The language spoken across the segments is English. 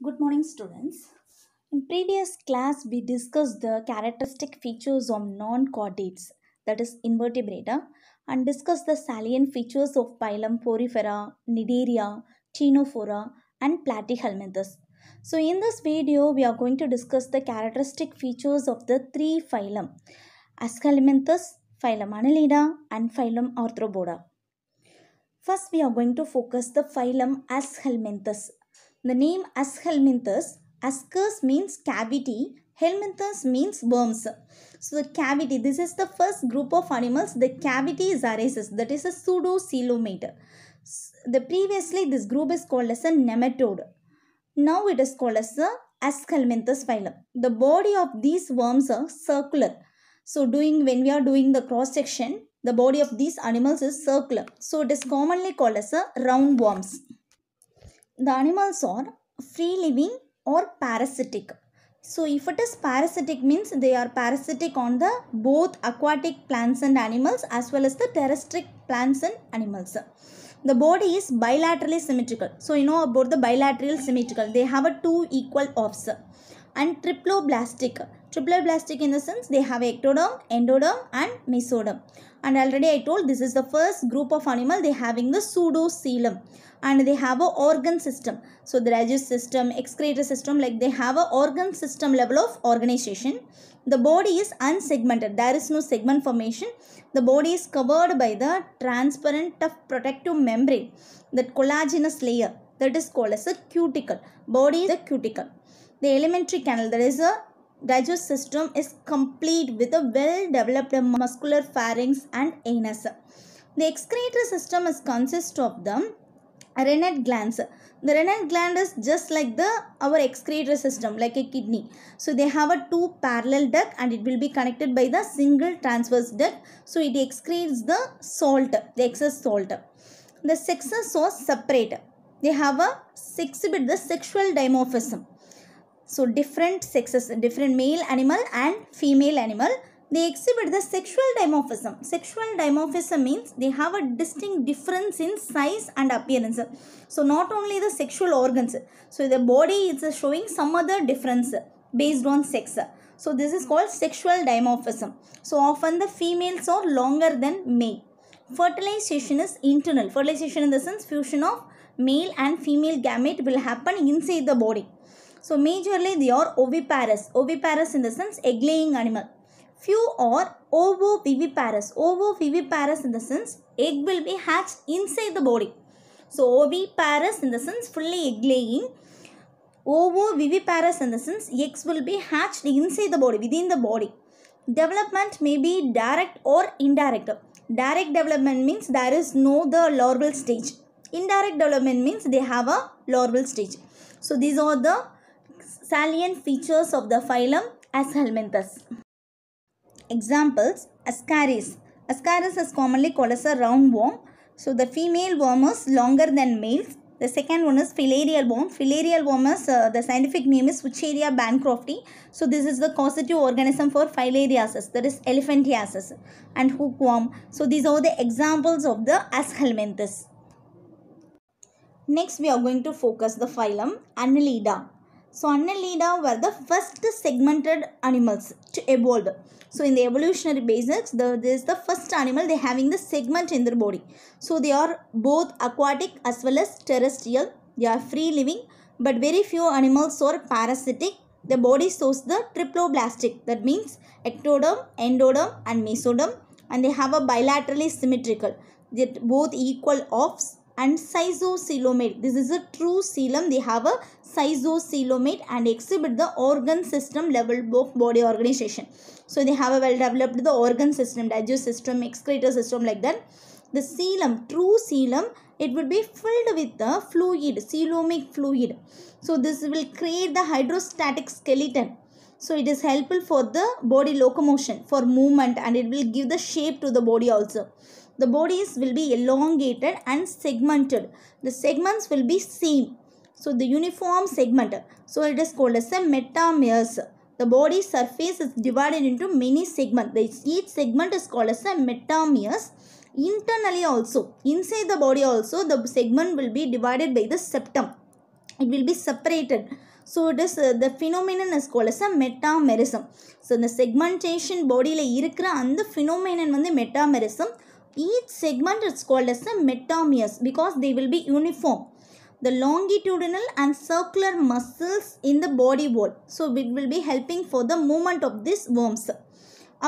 Good morning, students. In previous class, we discussed the characteristic features of non-chordates, that is invertebrata, and discussed the salient features of phylum Porifera, Cnidaria, Ctenophora, and Platyhelminthes. So, in this video, we are going to discuss the characteristic features of the three phylum: Aschelminthes, phylum Annelida, and phylum Arthropoda. First, we are going to focus the phylum Aschelminthes. The name Aschelminthes, Ascus means cavity, Helminthes means worms. So the cavity, this is the first group of animals. The cavity is Arasis, that is a pseudocoelomate. The previously this group is called as a nematode. Now it is called as the Aschelminthes phylum. The body of these worms are circular. So when we are doing the cross section, the body of these animals is circular. So it is commonly called as a roundworms. The animals are free living or parasitic. So if it is parasitic means they are parasitic on the both aquatic plants and animals as well as the terrestrial plants and animals. The body is bilaterally symmetrical. So you know about the bilateral symmetrical. They have a two equal offs. And triploblastic. Triploblastic in the sense they have ectoderm, endoderm and mesoderm. And already I told this is the first group of animal they having the pseudocoelom. And they have a organ system. So the digestive system, excretory system, like they have a organ system level of organization. The body is unsegmented. There is no segment formation. The body is covered by the transparent tough protective membrane, that collagenous layer, that is called as a cuticle. Body is a cuticle. The alimentary canal, that is a digestive system, is complete with a well-developed muscular pharynx and anus. The excretory system is consist of the renal glands. The renal gland is just like our excretory system, like a kidney. So they have a two parallel duct and it will be connected by the single transverse duct. So it excretes the salt, the excess salt. The sexes are separate. They have exhibit the sexual dimorphism. So different sexes, different male animal and female animal, they exhibit the sexual dimorphism. Sexual dimorphism means they have a distinct difference in size and appearance. So not only the sexual organs, so the body is showing some other difference based on sex. So this is called sexual dimorphism. So often the females are longer than male. Fertilization is internal. Fertilization in the sense fusion of male and female gamete will happen inside the body. So majorly they are oviparous. Oviparous in the sense egg-laying animal. Few are ovoviviparous. Ovoviviparous in the sense egg will be hatched inside the body. So oviparous in the sense fully egg-laying. Ovoviviparous in the sense eggs will be hatched inside the body, within the body. Development may be direct or indirect. Direct development means there is no the larval stage. Indirect development means they have a larval stage. So these are the salient features of the phylum Aschelminthes. Examples: Ascaris. Ascaris is commonly called as a roundworm. So the female worm is longer than males. The second one is filarial worm. Filarial worm is the scientific name is Wucheria bancrofti. So this is the causative organism for filariasis, that is elephantiasis, and hookworm. So these are the examples of the Aschelminthes. Next we are going to focus the phylum Annelida. So Annelida were the first segmented animals to evolve. So in the evolutionary basics, this is the first animal they having the segment in their body. So they are both aquatic as well as terrestrial. They are free living, but very few animals are parasitic. The body shows the triploblastic, that means ectoderm, endoderm and mesoderm, and they have a bilaterally symmetrical, that both equal offs, and schizocoelomate. This is a true coelom. They have a schizocoelomate and exhibit the organ system level of body organization. So they have a well developed the organ system, digestive system, excretory system, like that. The coelom, true coelom, it would be filled with the fluid, coelomic fluid. So this will create the hydrostatic skeleton. So it is helpful for the body locomotion, for movement, and it will give the shape to the body also. The bodies will be elongated and segmented. The segments will be same. So the uniform segment. So it is called as a metameres. The body surface is divided into many segments. Each segment is called as a metameres. Internally also, inside the body also, the segment will be divided by the septum. it will be separated. So it is the phenomenon is called as a metamerism. So the segmentation body la irukra and the phenomenon வந்து metamerism. Each segment is called as a metameres because they will be uniform. The longitudinal and circular muscles in the body wall. So it will be helping for the movement of these worms.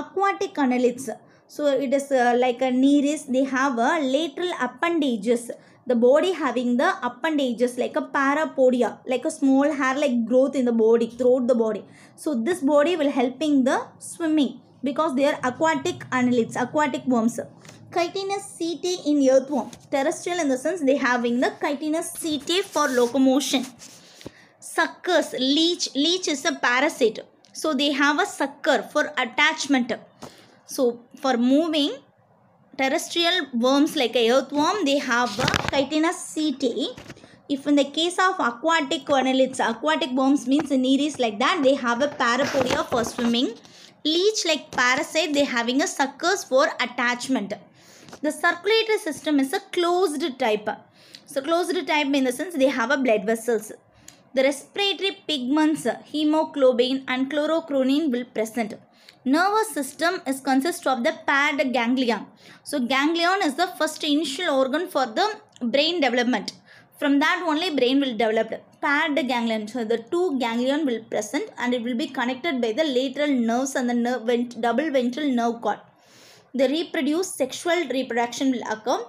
Aquatic annelids. So it is like a nereis. They have a lateral appendages. The body having the appendages like a parapodia, like a small hair-like growth in the body, throughout the body. So this body will helping the swimming because they are aquatic annelids, aquatic worms. Chitinous setae in earthworm. Terrestrial in the sense they having the chitinous setae for locomotion. Suckers, leech. Leech is a parasite. So they have a sucker for attachment. So for moving, terrestrial worms like a earthworm, they have a chitinous setae. If in the case of aquatic annelids, aquatic worms means nereis like that, they have a parapodia for swimming. Leech like parasite, they having a suckers for attachment. The circulatory system is a closed type. So closed type in the sense they have a blood vessels. The respiratory pigments, hemoglobin and chlorocronin will present. Nervous system is consist of the paired ganglion. So ganglion is the first initial organ for the brain development. From that only brain will develop. Paired ganglion. So the two ganglion will present and it will be connected by the lateral nerves and the double ventral nerve cord. The sexual reproduction will occur.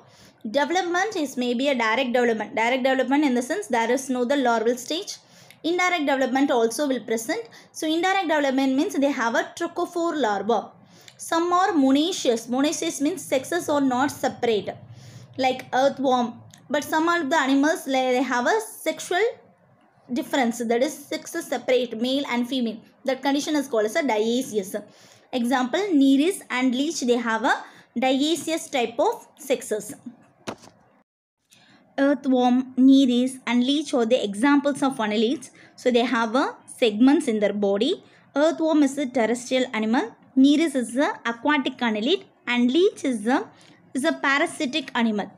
Development is maybe a direct development. Direct development in the sense there is no the larval stage. Indirect development also will present. So indirect development means they have a trichophore larva. Some are monoecious. Monoecious means sexes are not separate, like earthworm. But some of the animals they have a sexual difference, that is sexes separate, male and female. That condition is called as a dioecious. Example, nereis and leech, they have a dioecious type of sexes. Earthworm, nereis and leech are the examples of annelids. So they have a segments in their body. Earthworm is a terrestrial animal. Nereis is a aquatic annelid and leech is a parasitic animal.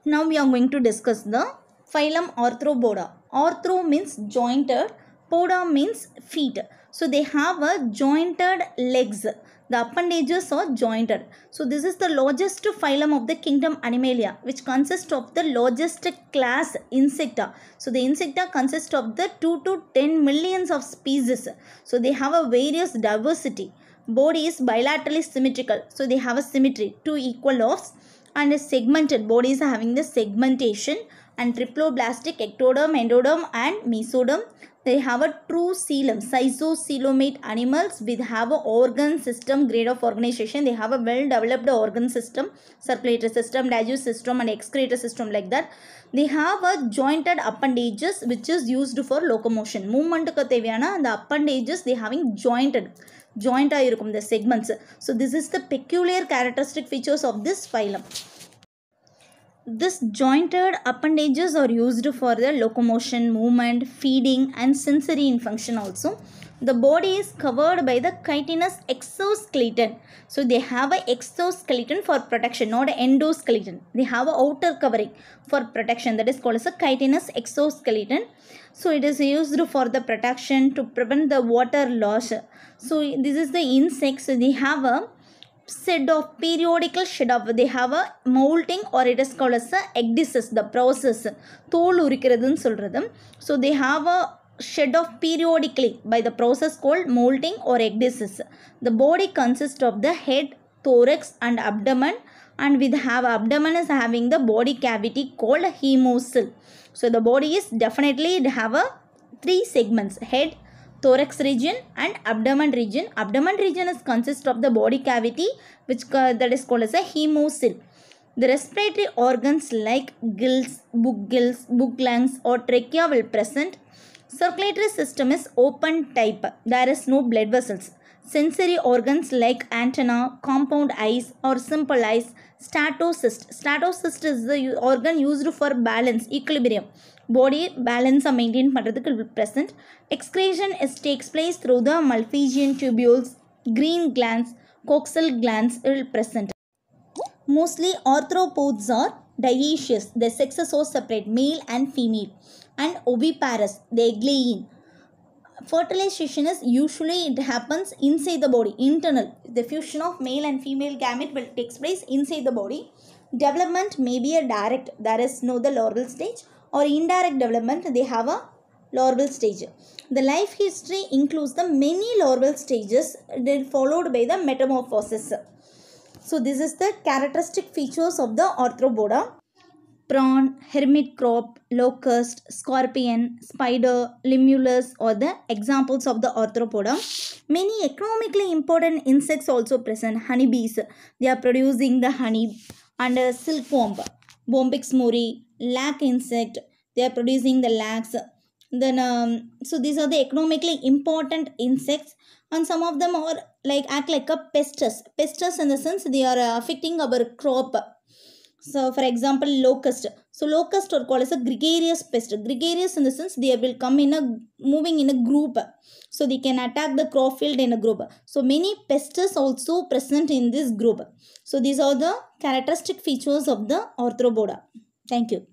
Now we are going to discuss the phylum Arthropoda. Arthro means jointed, poda means feet. So they have a jointed legs. The appendages are jointed. So this is the largest phylum of the kingdom Animalia, which consists of the largest class Insecta. So the Insecta consists of the 2 to 10 millions of species. So they have a various diversity. Body is bilaterally symmetrical. So they have a symmetry, two equal lobes, and a segmented. Bodies are having the segmentation, and triploblastic ectoderm, endoderm and mesoderm. They have a true coelom, schizocoelomate animals with have a organ system, grade of organization. They have a well developed organ system, circulatory system, digestive system and excretory system like that. They have a jointed appendages which is used for locomotion. Movement ku theviyana the appendages they having jointed. Joint ayirukum the segments. So this is the peculiar characteristic features of this phylum. This jointed appendages are used for the locomotion, movement, feeding and sensory function also. The body is covered by the chitinous exoskeleton. So they have an exoskeleton for protection, not an endoskeleton. They have an outer covering for protection, that is called as a chitinous exoskeleton. So it is used for the protection to prevent the water loss. So this is the insects. They have a shed of periodical shed of, they have a molting or it is called as a ecdysis, the process. தோல் உரிக்கிறதுன்னு சொல்றது. So they have a shed of periodically by the process called molting or ecdysis. The body consists of the head, thorax and abdomen, and with have abdomen is having the body cavity called hemocoel. So the body is definitely have a 3 segments: head, thorax region and abdomen region. Abdomen region is consist of the body cavity which that is called as a hemocoel. The respiratory organs like gills, book lungs or trachea will present. Circulatory system is open type. There is no blood vessels. Sensory organs like antenna, compound eyes or simple eyes. Statocyst. Statocyst is the organ used for balance, equilibrium. Body balance are maintained பண்றதுக்கு will present. Excretion takes place through the Malpighian tubules, green glands, coxal glands will present. Mostly arthropods are dioecious. The sexes are separate, male and female. and oviparous, they lay in. Fertilization is usually it happens inside the body, internal. The fusion of male and female gamete will takes place inside the body. Development may be a direct, there is no the larval stage, or indirect development, they have a larval stage. The life history includes the many larval stages then followed by the metamorphosis. So this is the characteristic features of the arthropoda. Prawn, hermit crab, locust, scorpion, spider, limulus are the examples of the arthropoda. Many economically important insects also present. Honeybees, they are producing the honey, and silkworm, Bombyx mori, lac insect, they are producing the lacs. Then so these are the economically important insects, and some of them are like act like a pestes in the sense they are affecting our crop. So, for example, locust. So, locust are called as a gregarious pest. Gregarious in the sense they will come in a moving in a group. So, they can attack the crop field in a group. So, many pests also present in this group. So, these are the characteristic features of the arthropoda. Thank you.